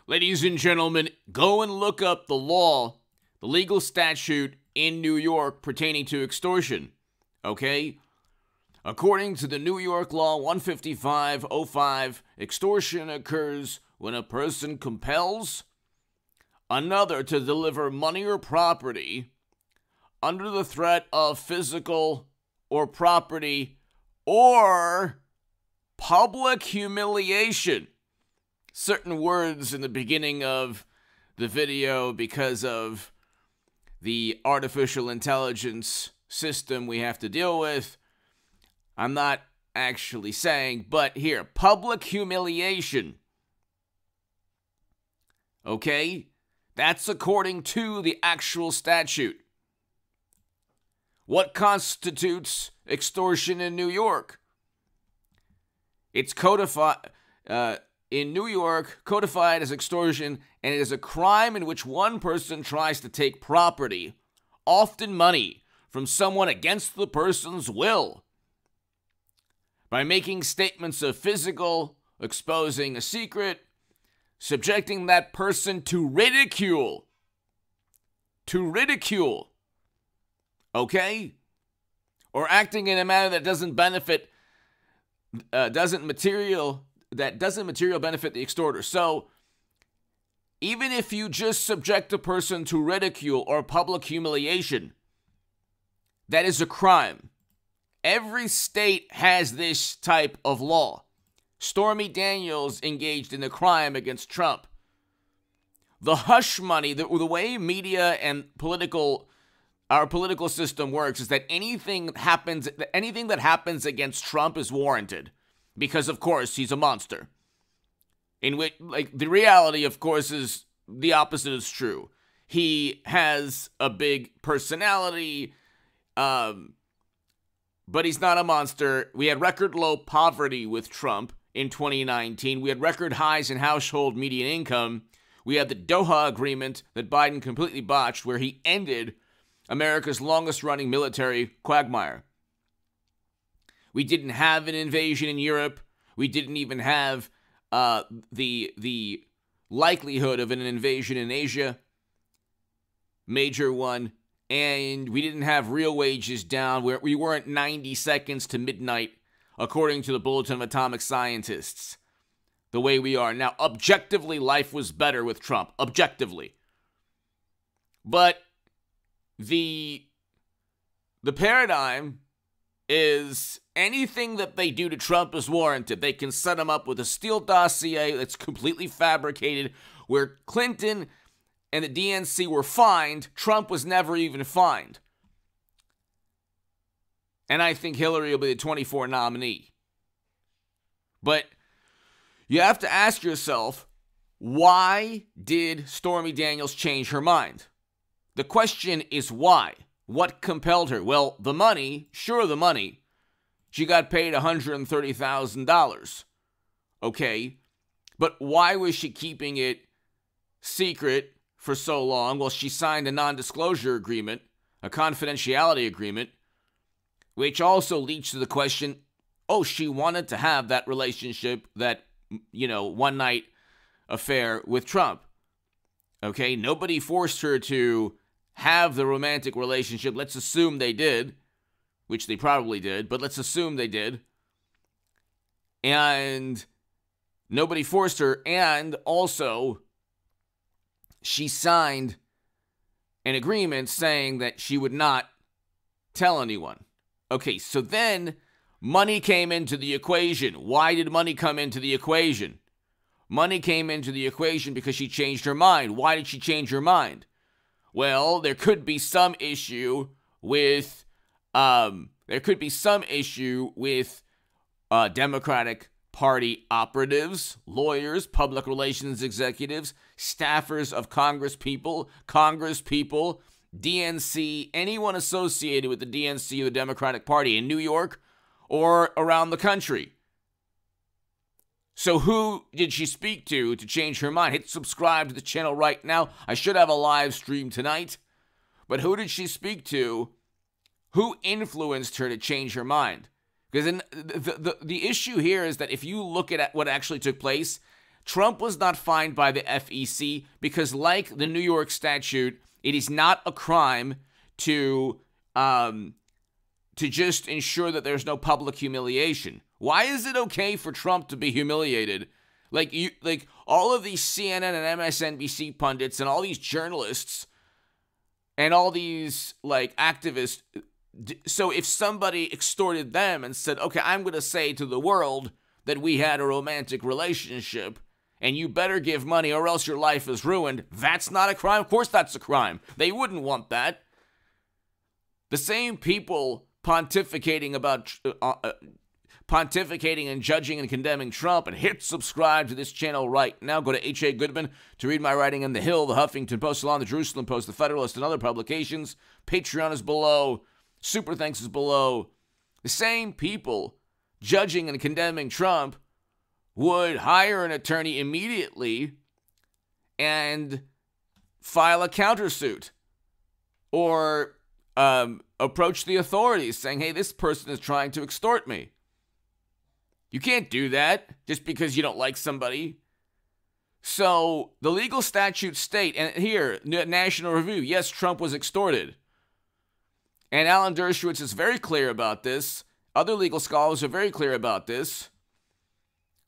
Ladies and gentlemen, go and look up the law, the legal statute in New York pertaining to extortion, okay? According to the New York law 155.05, extortion occurs when a person compels another to deliver money or property under the threat of physical or property or public humiliation. Certain words in the beginning of the video, because of the artificial intelligence system we have to deal with, I'm not actually saying, but here, public humiliation. Okay? That's according to the actual statute. What constitutes extortion in New York? It's codified in New York, codified as extortion, and it is a crime in which one person tries to take property, often money, from someone against the person's will, by making statements of physical, exposing a secret, subjecting that person to ridicule. To ridicule. Okay? Or acting in a manner that doesn't benefit, doesn't material benefit the extorter. So, even if you just subject a person to ridicule or public humiliation, that is a crime. Every state has this type of law. Stormy Daniels engaged in a crime against Trump. The hush money, the way media and our political system works is that anything that happens against Trump is warranted. Because, of course, he's a monster. In which, the reality, of course, is the opposite is true. He has a big personality, but he's not a monster. We had record low poverty with Trump in 2019. We had record highs in household median income. We had the Doha Agreement that Biden completely botched, where he ended America's longest-running military quagmire. We didn't have an invasion in Europe. We didn't even have the likelihood of an invasion in Asia, major one. And we didn't have real wages down. We weren't 90 seconds to midnight, according to the Bulletin of Atomic Scientists, the way we are. Now, objectively, life was better with Trump. Objectively. But the paradigm is anything that they do to Trump is warranted. They can set him up with a Steele dossier that's completely fabricated, where Clinton and the DNC were fined. Trump was never even fined. And I think Hillary will be the 24 nominee. But you have to ask yourself, why did Stormy Daniels change her mind? The question is why? What compelled her? Well, the money. Sure, the money. She got paid $130,000. Okay. But why was she keeping it secret for so long? Well, she signed a non-disclosure agreement, a confidentiality agreement, which also leads to the question, she wanted to have that relationship, that, one-night affair with Trump. Okay, nobody forced her to have the romantic relationship. Let's assume they did, which they probably did, but let's assume they did. And nobody forced her, and also she signed an agreement saying that she would not tell anyone. Okay, so then money came into the equation. Why did money come into the equation? Money came into the equation because she changed her mind. Why did she change her mind? Well, there could be some issue with Democratic Party operatives, lawyers, public relations executives, staffers of Congress people, DNC, anyone associated with the DNC or the Democratic Party in New York or around the country. So who did she speak to change her mind? Hit subscribe to the channel right now. I should have a live stream tonight. But who did she speak to? Who influenced her to change her mind? Because the issue here is that if you look at what actually took place, Trump was not fined by the FEC because, like the New York statute, it is not a crime to just ensure that there's no public humiliation. Why is it okay for Trump to be humiliated? Like all of these CNN and MSNBC pundits and all these journalists and all these like activists. So if somebody extorted them and said, okay, I'm going to say to the world that we had a romantic relationship and you better give money or else your life is ruined, that's not a crime? Of course that's a crime. They wouldn't want that. The same people pontificating and judging and condemning Trump, and hit subscribe to this channel right now. Go to H.A. Goodman to read my writing in The Hill, The Huffington Post, Salon, The Jerusalem Post, The Federalist, and other publications. Patreon is below. Super thanks is below. The same people judging and condemning Trump would hire an attorney immediately and file a countersuit or approach the authorities saying, hey, this person is trying to extort me. You can't do that just because you don't like somebody. So the legal statutes state, and here, National Review, yes, Trump was extorted. And Alan Dershowitz is very clear about this. Other legal scholars are very clear about this.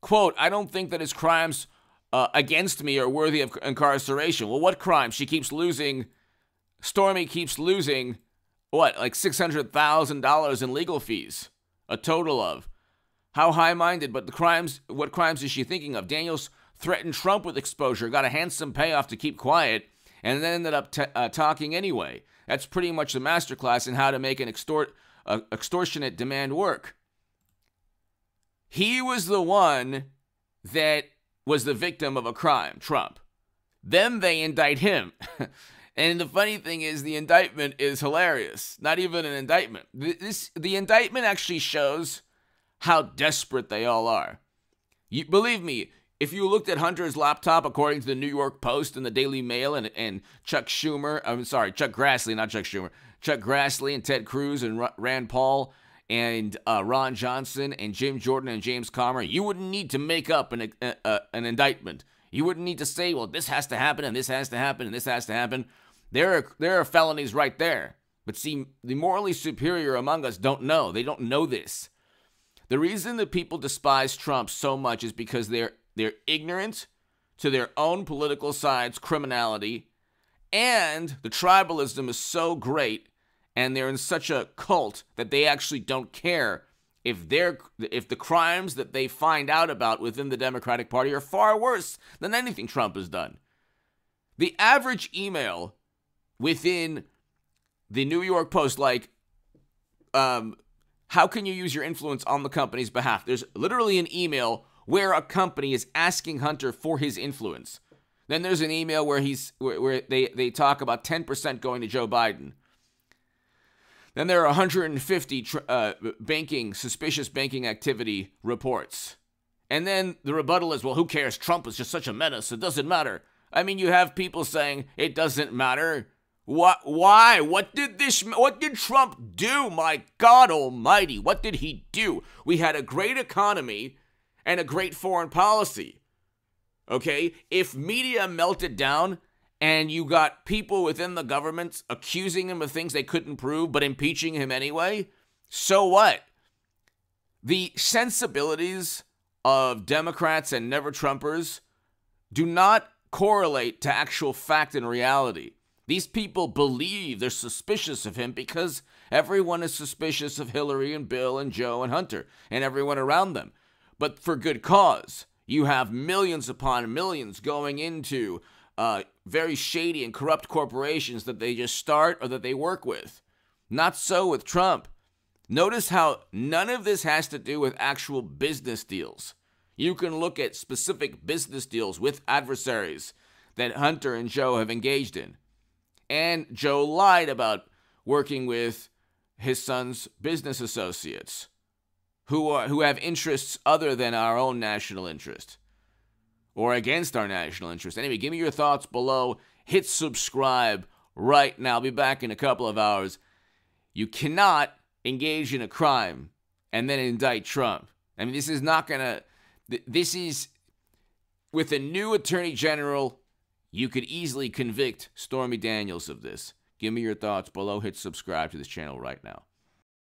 Quote, I don't think that his crimes against me are worthy of incarceration. Well, what crime? She keeps losing, Stormy keeps losing, what, like $600,000 in legal fees, a total of. How high-minded, but what crimes is she thinking of? Daniels threatened Trump with exposure, got a handsome payoff to keep quiet, and then ended up talking anyway. That's pretty much the masterclass in how to make an extortionate demand work. He was the one that was the victim of a crime, Trump. Then they indict him. And the funny thing is, the indictment is hilarious. Not even an indictment. The indictment actually shows how desperate they all are. Believe me, if you looked at Hunter's laptop, according to the New York Post and the Daily Mail and Chuck Grassley, not Chuck Schumer, Chuck Grassley and Ted Cruz and Rand Paul and Ron Johnson and Jim Jordan and James Comer, you wouldn't need to make up an indictment. You wouldn't need to say, well, this has to happen and this has to happen and this has to happen. There are felonies right there. But see, the morally superior among us don't know. They don't know this. The reason that people despise Trump so much is because they're ignorant to their own political side's criminality, and the tribalism is so great, and they're in such a cult that they actually don't care if the crimes that they find out about within the Democratic Party are far worse than anything Trump has done. The average email within the New York Post, like, how can you use your influence on the company's behalf? There's literally an email where a company is asking Hunter for his influence. Then there's an email where they talk about 10% going to Joe Biden. Then there are 150 suspicious banking activity reports. And then the rebuttal is, well, who cares? Trump is just such a menace. It doesn't matter. I mean, you have people saying it doesn't matter. What? Why? What did Trump do? My God almighty. What did he do? We had a great economy and a great foreign policy. Okay? If media melted down and you got people within the government accusing him of things they couldn't prove but impeaching him anyway, so what? The sensibilities of Democrats and never-Trumpers do not correlate to actual fact and reality. These people believe they're suspicious of him because everyone is suspicious of Hillary and Bill and Joe and Hunter and everyone around them. But for good cause. You have millions upon millions going into very shady and corrupt corporations that they just start or that they work with. Not so with Trump. Notice how none of this has to do with actual business deals. You can look at specific business deals with adversaries that Hunter and Joe have engaged in. And Joe lied about working with his son's business associates who have interests other than our own national interest or against our national interest. Anyway, give me your thoughts below. Hit subscribe right now. I'll be back in a couple of hours. You cannot engage in a crime and then indict Trump. I mean, this is not going to... This is... with a new attorney general, you could easily convict Stormy Daniels of this. Give me your thoughts below. Hit subscribe to this channel right now.